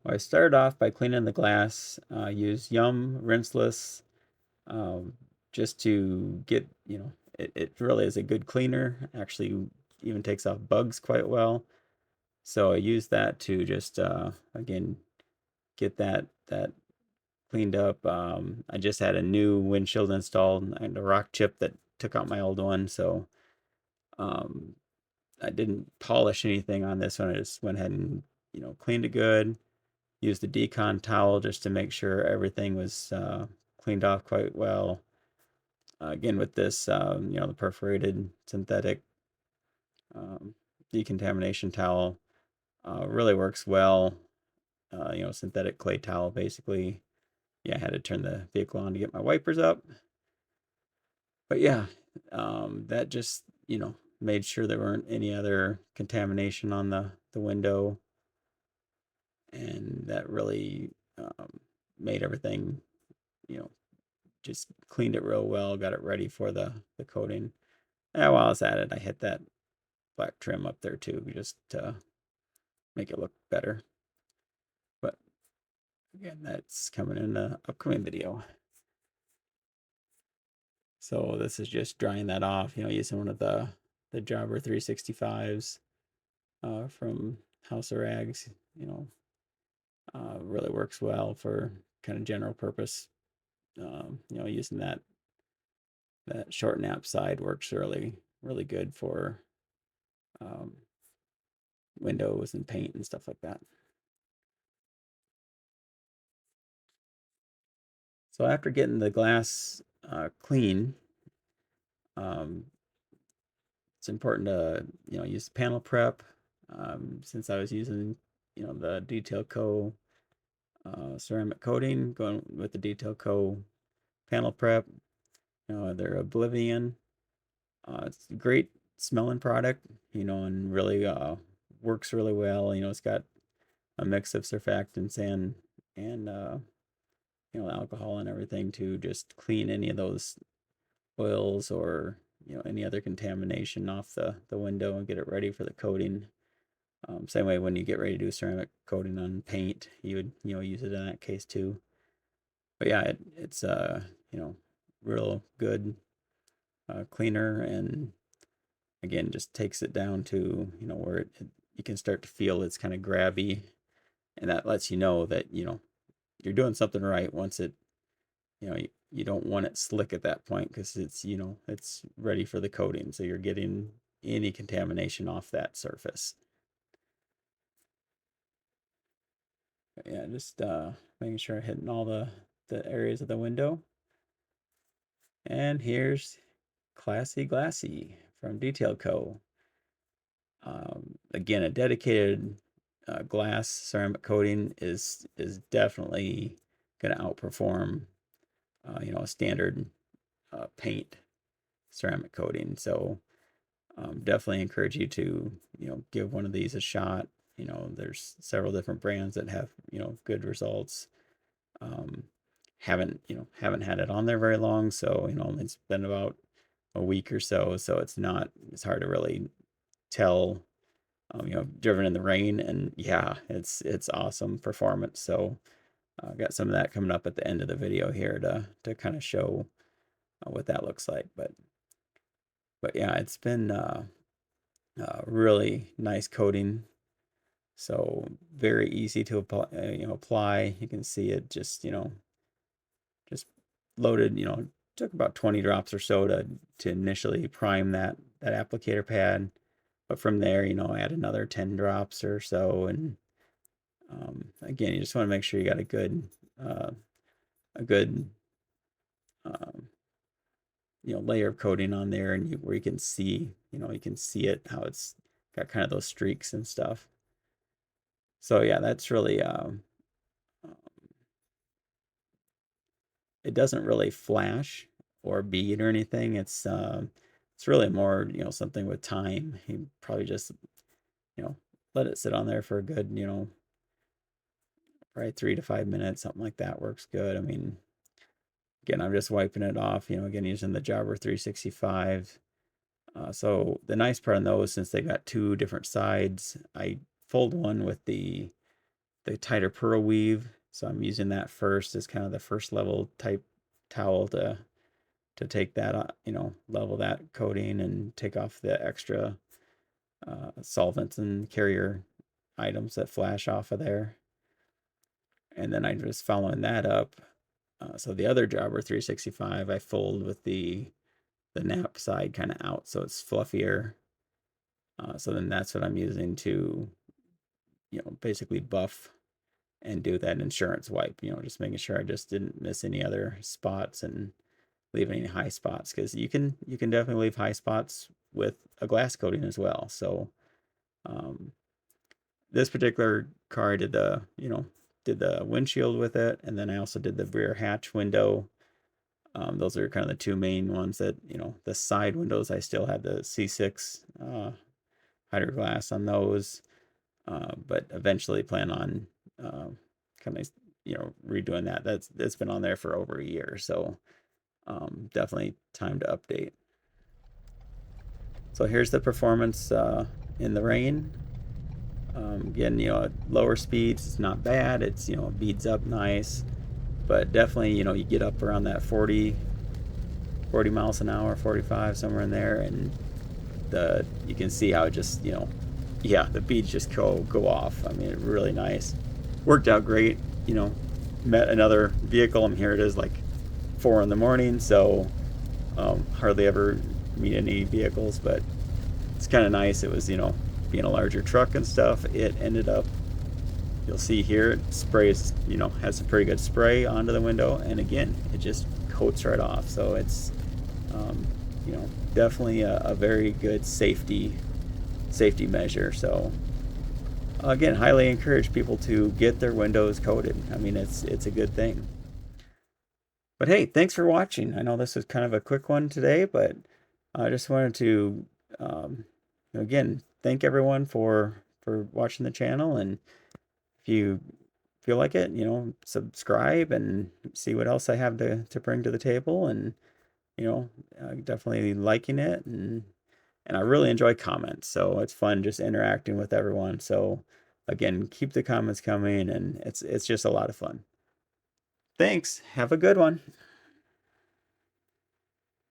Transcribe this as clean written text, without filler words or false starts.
Well, I started off by cleaning the glass, use Yum rinseless, um, just to get, it really is a good cleaner. Actually, even takes off bugs quite well. So I use that to just, again, get that cleaned up. I just had a new windshield installed and a rock chip that took out my old one. So um, I didn't polish anything on this one. I just went ahead and, cleaned it good. Used the decon towel just to make sure everything was cleaned off quite well. Again, with this, the perforated synthetic um, decontamination towel really works well. Synthetic clay towel basically. Yeah, I had to turn the vehicle on to get my wipers up. But yeah, that just, made sure there weren't any other contamination on the window. And that really made everything, you know, just cleaned it real well, got it ready for the coating. And while I was at it, I hit that black trim up there too, just to make it look better. But again, that's coming in the upcoming video. So this is just drying that off, using one of the Jobber 365s from House of Rags. Really works well for kind of general purpose. Using that short nap side works really good for um, windows and paint and stuff like that. So after getting the glass clean, um, it's important to use panel prep. Since I was using the Detail Co ceramic coating, going with the Detail Co panel prep. They're Oblivion. It's a great smelling product, and really works really well. It's got a mix of surfactants and alcohol and everything to just clean any of those oils or any other contamination off the window and get it ready for the coating. Same way when you get ready to do ceramic coating on paint, you would use it in that case too. But yeah, it's real good cleaner, and again just takes it down to where you can start to feel it's kind of grabby, and that lets you know that you're doing something right. Once it you don't want it slick at that point because it's ready for the coating, so you're getting any contamination off that surface. But yeah, just making sure I'm hitting all the areas of the window. And here's Classy Glassy from Detail Co. Again, a dedicated glass ceramic coating is definitely going to outperform a standard paint ceramic coating. So definitely encourage you to give one of these a shot. There's several different brands that have good results. Um, haven't had it on there very long, so it's been about a week or so. So it's hard to really tell. Driven in the rain, and yeah, it's awesome performance. So I've got some of that coming up at the end of the video here to kind of show what that looks like. But yeah, it's been really nice coating. So very easy to apply. Apply. You can see it just loaded. Took about 20 drops or so to initially prime that applicator pad. But from there, add another 10 drops or so, and again, you just want to make sure you got uh, a good um, layer of coating on there, and where you can see it, how it's got kind of those streaks and stuff. So yeah, that's really it doesn't really flash or bead or anything. It's really more something with time. You probably just you know let it sit on there for a good probably 3 to 5 minutes, something like that works good. I mean, again, I'm just wiping it off, again, using the Jobber 365. So the nice part on those, since they've got two different sides, I fold one with the the tighter pearl weave. So I'm using that first as kind of the first level type towel to take that, level that coating and take off the extra solvents and carrier items that flash off of there. And then I'm just following that up. So the other jobber 365, I fold with the nap side kind of out so it's fluffier. So then that's what I'm using to, basically buff and do that insurance wipe, just making sure I just didn't miss any other spots and leave any high spots, because you can definitely leave high spots with a glass coating as well. So this particular car did the windshield with it, and then I also did the rear hatch window. Those are kind of the two main ones that, the side windows, I still had the C6 hydro glass on those, but eventually plan on kind of, redoing that. That's been on there for over a year, so definitely time to update. So here's the performance in the rain. Again, at lower speeds, it's not bad. It's, it beads up nice, but definitely, you get up around that 40 miles an hour, 45, somewhere in there, and you can see how it just, yeah, the beads just go off. I mean, really nice. Worked out great. Met another vehicle. Here it is, like 4 in the morning, so hardly ever meet any vehicles, but it's kind of nice. It was, being a larger truck and stuff, it ended up, you'll see here, it sprays, has a pretty good spray onto the window, and again, it just coats right off. So it's, definitely a very good safety measure. So again, highly encourage people to get their windows coated. I mean, it's a good thing. But hey, thanks for watching. I know this was kind of a quick one today, but I just wanted to, again, thank everyone for watching the channel. And if you feel like it, subscribe and see what else I have to bring to the table. And, definitely liking it. And I really enjoy comments. So it's fun just interacting with everyone. So again, keep the comments coming, and it's just a lot of fun. Thanks. Have a good one.